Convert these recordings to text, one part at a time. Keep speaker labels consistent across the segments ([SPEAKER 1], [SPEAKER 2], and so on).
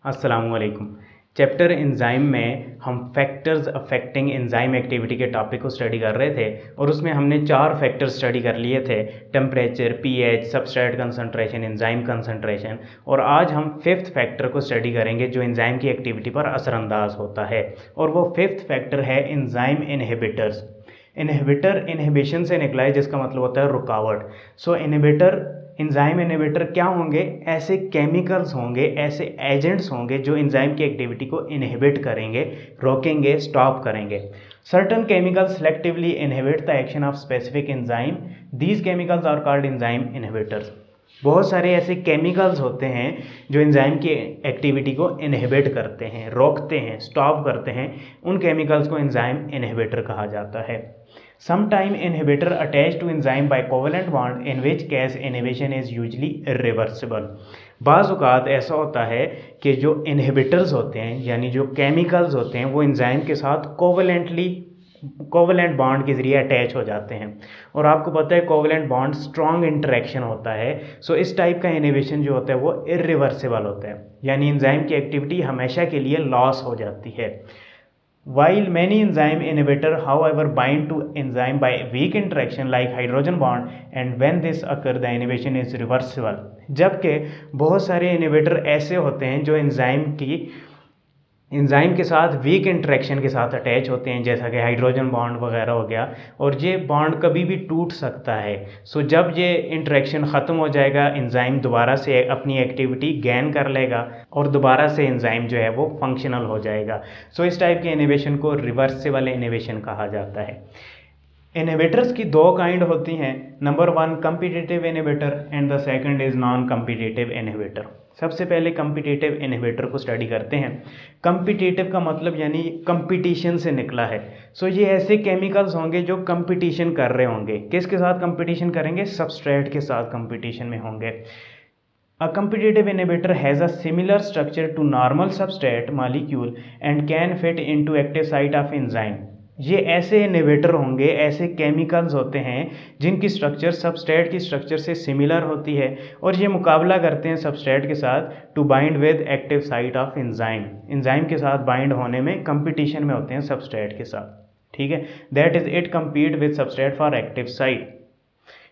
[SPEAKER 1] अस्सलामुअलैकुम। Chapter enzyme में हम फैक्टर्स अफेक्टिंग एंजाइम एक्टिविटी के टॉपिक को स्टडी कर रहे थे और उसमें हमने 4 फैक्टर स्टडी कर लिए थे, temperature, pH, substrate concentration, enzyme concentration. और आज हम 5th फैक्टर को स्टडी करेंगे जो एंजाइम की एक्टिविटी पर असरअंदाज होता है, और वो 5th फैक्टर है एंजाइम इनहिबिटर्स। इनहिबिटर इनहिबिशन से निकला है जिसका मतलब होता है रुकावट। सो इनहिबिटर एंजाइम इनहिबिटर क्या होंगे? ऐसे केमिकल्स होंगे, ऐसे एजेंट्स होंगे जो एंजाइम की एक्टिविटी को इनहिबिट करेंगे, रोकेंगे, स्टॉप करेंगे। Certain chemicals selectively inhibit the action of specific enzyme. These chemicals are called enzyme inhibitors. बहुत सारे ऐसे केमिकल्स होते हैं जो एंजाइम की एक्टिविटी को इनहिबिट करते हैं, रोकते हैं, स्टॉप करते हैं। उन केमिकल्स को एंजाइम इनहिबिटर कहा जाता है। Sometime inhibitor attached to enzyme by covalent bond, in which case inhibition is usually irreversible। बाज़ औक़ात ऐसा होता है कि जो इनहिबिटर्स होते हैं यानी जो केमिकल्स होते हैं वो एंजाइम के साथ कोवलेंट बॉन्ड के ज़रिए अटैच हो जाते हैं, और आपको पता है कोवलेंट बॉन्ड स्ट्रॉन्ग इंटरेक्शन होता है। सो इस टाइप का इनहिबिशन जो होता है वो इर्रिवर्सिबल होता है, यानी एंजाइम की एक्टिविटी हमेशा के लिए लॉस हो जाती है। While many enzyme inhibitor however bind to enzyme by weak interaction like hydrogen bond, and when this occur the inhibition is reversible। जबकि बहुत सारे इनहिबिटर ऐसे होते हैं जो एंजाइम के साथ वीक इंटरेक्शन के साथ अटैच होते हैं, जैसा कि हाइड्रोजन बॉन्ड वगैरह हो गया, और ये बॉन्ड कभी भी टूट सकता है। सो जब ये इंटरेक्शन ख़त्म हो जाएगा एंजाइम दोबारा से अपनी एक्टिविटी गेन कर लेगा और दोबारा से एंजाइम जो है वो फंक्शनल हो जाएगा। सो इस टाइप के इनहिबिशन को रिवर्सिबल इनहिबिशन कहा जाता है। इनहिबिटर्स की 2 काइंड होती हैं। Number 1 competitive inhibitor and the second is non competitive inhibitor. सबसे पहले कम्पिटिटिव इनहिबिटर को स्टडी करते हैं। कम्पिटिटिव का मतलब यानी कंपटीशन से निकला है। सो ये ऐसे केमिकल्स होंगे जो कंपटीशन कर रहे होंगे। किसके साथ कंपटीशन करेंगे? सबस्ट्रेट के साथ कंपटीशन में होंगे। A competitive inhibitor has a similar structure to normal substrate molecule and can fit into active site of enzyme। ये ऐसे इनहिबिटर होंगे, ऐसे केमिकल्स होते हैं जिनकी स्ट्रक्चर सबस्ट्रेट की स्ट्रक्चर से सिमिलर होती है, और ये मुकाबला करते हैं सबस्ट्रेट के साथ to bind with active site of enzyme. Enzyme के साथ बाइंड होने में कंपटीशन में होते हैं सबस्ट्रेट के साथ। ठीक है, that is it compete with substrate for active site.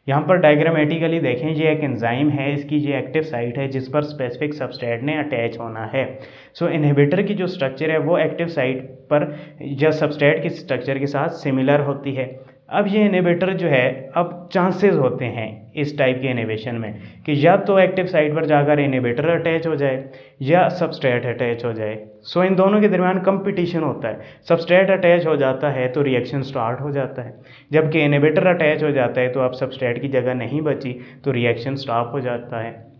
[SPEAKER 1] यहाँ पर डायग्रामेटिकली देखें, ये एक एंजाइम है, इसकी ये एक्टिव साइट है जिस पर स्पेसिफिक सबस्ट्रेट ने अटैच होना है। सो इनहिबिटर की जो स्ट्रक्चर है वो एक्टिव साइट पर या सबस्ट्रेट के स्ट्रक्चर के साथ सिमिलर होती है। अब ये इनहिबिटर जो है, अब चांसेस होते हैं इस टाइप के इनहिबिशन में कि या तो एक्टिव साइट पर जाकर इनहिबिटर अटैच हो जाए या सबस्ट्रेट अटैच हो जाए। सो इन दोनों के दरमियान कंपटीशन होता है। सबस्ट्रेट अटैच हो जाता है तो रिएक्शन स्टार्ट हो जाता है, जबकि इनहिबिटर अटैच हो जाता है तो अब सबस्ट्रेट की जगह नहीं बची तो रिएक्शन स्टॉप हो जाता है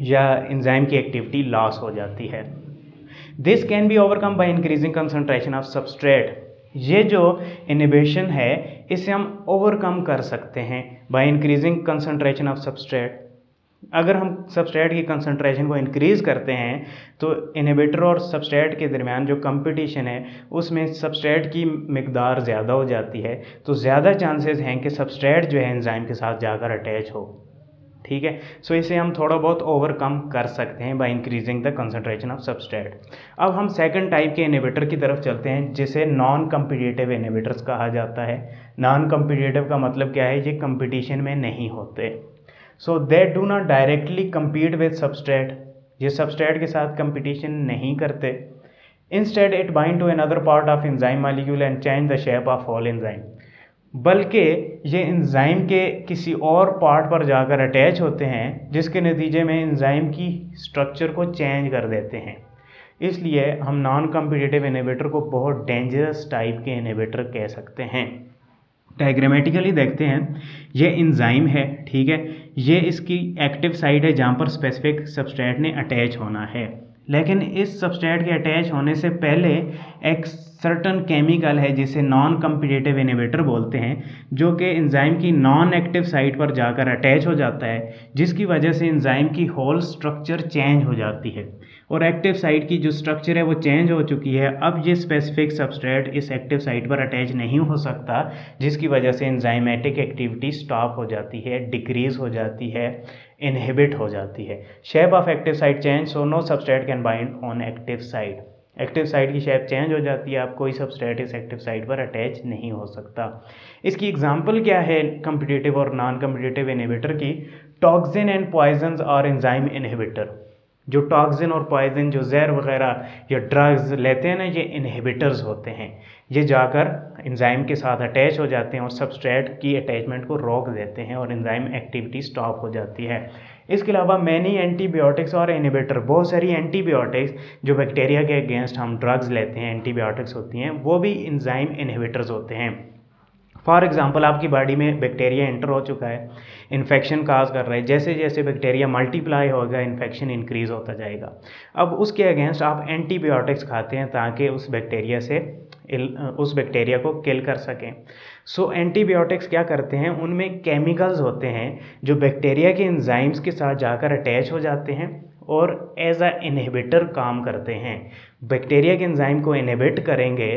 [SPEAKER 1] या एंजाइम की एक्टिविटी लॉस हो जाती है। This can be overcome by increasing concentration of substrate. ये जो इनहिबिशन है इसे हम ओवरकम कर सकते हैं by increasing concentration of substrate. अगर हम सबस्ट्रेट की कंसंट्रेशन को इंक्रीज़ करते हैं तो इनहिबिटर और सबस्ट्रेट के दरमियान जो कंपटीशन है उसमें सबस्ट्रेट की मिकदार ज़्यादा हो जाती है, तो ज़्यादा चांसेस हैं कि सबस्ट्रेट जो है एंजाइम के साथ जाकर अटैच हो। ठीक है, सो इसे हम थोड़ा बहुत ओवरकम कर सकते हैं by increasing the concentration of substrate. अब हम सेकंड टाइप के इनहिबिटर की तरफ चलते हैं जिसे नॉन कम्पिटिटिव इनहिबिटर्स कहा जाता है। नॉन कम्पिटिटिव का मतलब क्या है? ये कंपटीशन में नहीं होते। So they do not directly compete with substrate. ये सबस्ट्रेट के साथ कंपटीशन नहीं करते। Instead it bind to another part of enzyme molecule and change the shape of whole enzyme. बल्कि ये एंजाइम के किसी और पार्ट पर जाकर अटैच होते हैं जिसके नतीजे में एंजाइम की स्ट्रक्चर को चेंज कर देते हैं। इसलिए हम नॉन कम्पिटिटिव इनहिबिटर को बहुत डेंजरस टाइप के इनहिबिटर कह सकते हैं। डायग्रामेटिकली देखते हैं, ये एंजाइम है, ठीक है, ये इसकी एक्टिव साइट है जहाँ पर स्पेसिफिक सबस्ट्रेट ने अटैच होना है। लेकिन इस सबस्ट्रेट के अटैच होने से पहले एक सर्टन केमिकल है जिसे नॉन कम्पिटिटिव इनहिबिटर बोलते हैं, जो कि एंजाइम की नॉन एक्टिव साइट पर जाकर अटैच हो जाता है, जिसकी वजह से एंजाइम की होल स्ट्रक्चर चेंज हो जाती है और एक्टिव साइट की जो स्ट्रक्चर है वो चेंज हो चुकी है। अब ये स्पेसिफिक सबस्ट्रेट इस एक्टिव साइट पर अटैच नहीं हो सकता, जिसकी वजह से एंजाइमेटिक एक्टिविटी स्टॉप हो जाती है, डिक्रीज़ हो जाती है, इनहिबिट हो जाती है। Shape of active site change, so no substrate can bind on active site. Active site की शेप चेंज हो जाती है, आप कोई सबस्ट्रेट इस एक्टिव साइट पर अटैच नहीं हो सकता। इसकी एग्जांपल क्या है कम्पिटिटिव और नॉन कम्पिटिटिव इनहिबिटर की? टॉक्सिन एंड पॉइजन्स और एंजाइम इनहिबिटर। जो टॉक्सिन और पॉइजन, जो जहर वगैरह या ड्रग्स लेते हैं ना, ये इनहिबिटर्स होते हैं। ये जाकर एंजाइम के साथ अटैच हो जाते हैं और सबस्ट्रेट की अटैचमेंट को रोक देते हैं और एंजाइम एक्टिविटी स्टॉप हो जाती है। इसके अलावा मैनी एंटीबायोटिक्स और इनहिबिटर, बहुत सारी एंटीबायोटिक्स जो बैक्टीरिया के अगेंस्ट हम ड्रग्स लेते हैं, एंटीबायोटिक्स होती हैं, वो भी एंजाइम इनहिबिटर्स होते हैं। फॉर एग्जांपल आपकी बॉडी में बैक्टीरिया एंटर हो चुका है, इन्फेक्शन काज कर रहा है, जैसे जैसे बैक्टीरिया मल्टीप्लाई होगा इन्फेक्शन इंक्रीज़ होता जाएगा। अब उसके अगेंस्ट आप एंटीबायोटिक्स खाते हैं ताकि उस बैक्टीरिया को किल कर सकें। सो एंटीबायोटिक्स क्या करते हैं, उनमें केमिकल्स होते हैं जो बैक्टीरिया के एंजाइम्स के साथ जाकर अटैच हो जाते हैं और एज अ इनहिबिटर काम करते हैं। बैक्टीरिया के एंजाइम को इनहिबिट करेंगे,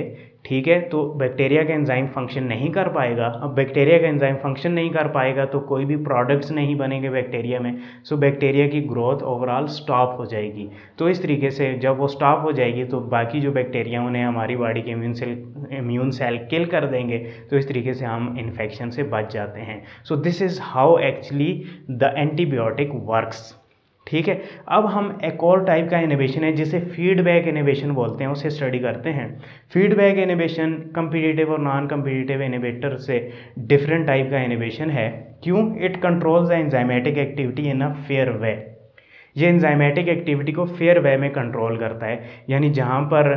[SPEAKER 1] ठीक है, तो बैक्टीरिया का एंजाइम फंक्शन नहीं कर पाएगा। अब बैक्टीरिया का एंजाइम फंक्शन नहीं कर पाएगा तो कोई भी प्रोडक्ट्स नहीं बनेंगे बैक्टीरिया में, सो बैक्टीरिया की ग्रोथ ओवरऑल स्टॉप हो जाएगी। तो इस तरीके से जब वो स्टॉप हो जाएगी तो बाकी जो बैक्टीरिया उन्हें हमारी बॉडी के इम्यून सेल किल कर देंगे, तो इस तरीके से हम इन्फेक्शन से बच जाते हैं। So this is how actually the antibiotic works. ठीक है, अब हम एक और टाइप का इनहिबिशन है जिसे फीडबैक इनहिबिशन बोलते हैं, उसे स्टडी करते हैं। फीडबैक इनहिबिशन कम्पिटिटिव और नॉन कम्पिटिटिव इनहिबिटर से डिफरेंट टाइप का इनहिबिशन है। क्यों? It controls the enzymatic activity in a fair way. ये एंजाइमेटिक एक्टिविटी को फेयर वे में कंट्रोल करता है, यानी जहाँ पर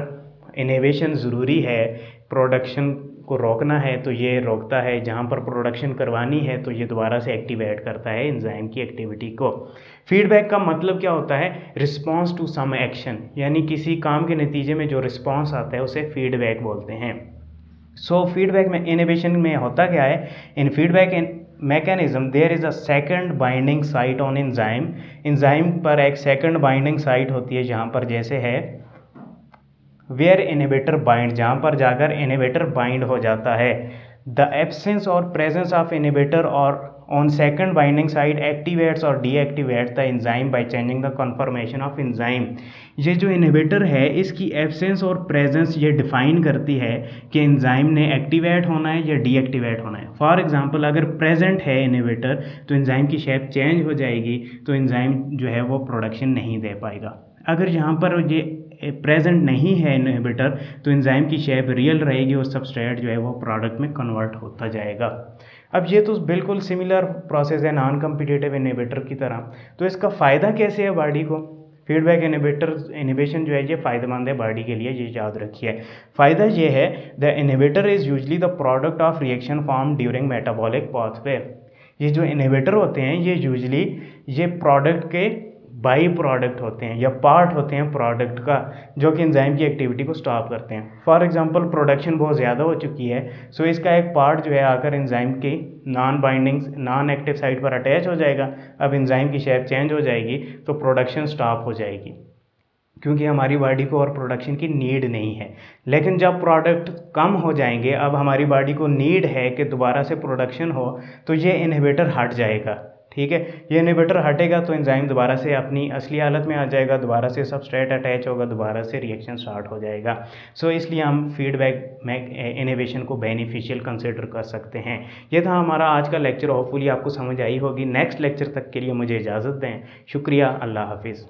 [SPEAKER 1] इनहिबिशन ज़रूरी है, प्रोडक्शन को रोकना है तो ये रोकता है, जहाँ पर प्रोडक्शन करवानी है तो ये दोबारा से एक्टिवेट करता है एंजाइम की एक्टिविटी को। फीडबैक का मतलब क्या होता है? रिस्पॉन्स टू सम एक्शन, यानी किसी काम के नतीजे में जो रिस्पॉन्स आता है उसे फीडबैक बोलते हैं। सो फीडबैक में इनहिबिशन में होता क्या है? In feedback mechanism there is a second binding site on enzyme. Enzyme पर एक सेकंड बाइंडिंग साइट होती है जहाँ पर जैसे है वेयर इनहिबिटर बाइंड, जहाँ पर जाकर इनहिबिटर बाइंड हो जाता है। द एब्सेंस और प्रेजेंस ऑफ इनहिबिटर और on second binding site activates और deactivates the enzyme by changing the conformation of enzyme. ये जो इनहिबिटर है इसकी एब्सेंस और प्रेजेंस ये डिफाइन करती है कि एंजाइम ने एक्टिवेट होना है या डीएक्टिवेट होना है। फॉर एग्जांपल अगर प्रेजेंट है इनहिबिटर तो एंजाइम की शेप चेंज हो जाएगी, तो एंजाइम जो है वो प्रोडक्शन नहीं दे पाएगा। अगर यहाँ पर ये प्रेजेंट नहीं है इनहिबिटर तो एंजाइम की शेप रियल रहेगी और सबस्ट्रेट जो है वो प्रोडक्ट में कन्वर्ट होता जाएगा। अब ये तो बिल्कुल सिमिलर प्रोसेस है नॉन कम्पिटिटिव इनहिबिटर की तरह। तो इसका फ़ायदा कैसे है बॉडी को? फीडबैक इनहिबिशन जो है ये फ़ायदेमंद है बॉडी के लिए, ये याद रखिए। फ़ायदा ये है, the inhibitor is usually the product of reaction form during metabolic pathway. ये जो इनहिबिटर होते हैं ये यूजली ये प्रोडक्ट के बाई प्रोडक्ट होते हैं या पार्ट होते हैं प्रोडक्ट का, जो कि एंजाइम की एक्टिविटी को स्टॉप करते हैं। फॉर एग्जांपल प्रोडक्शन बहुत ज़्यादा हो चुकी है, सो इसका एक पार्ट जो है आकर एंजाइम की नॉन एक्टिव साइट पर अटैच हो जाएगा। अब एंजाइम की शेप चेंज हो जाएगी तो प्रोडक्शन स्टॉप हो जाएगी, क्योंकि हमारी बॉडी को और प्रोडक्शन की नीड नहीं है। लेकिन जब प्रोडक्ट कम हो जाएंगे, अब हमारी बॉडी को नीड है कि दोबारा से प्रोडक्शन हो, तो ये इनहिबिटर हट जाएगा। ठीक है, ये इनहिबिटर हटेगा तो एंजाइम दोबारा से अपनी असली हालत में आ जाएगा, दोबारा से सबस्ट्रेट अटैच होगा, दोबारा से रिएक्शन स्टार्ट हो जाएगा। सो इसलिए हम फीडबैक में इनहिबिशन को बेनिफिशियल कंसिडर कर सकते हैं। ये था हमारा आज का लेक्चर, होपफुली आपको समझ आई होगी। नेक्स्ट लेक्चर तक के लिए मुझे इजाज़त दें। शुक्रिया, अल्लाह हाफिज़।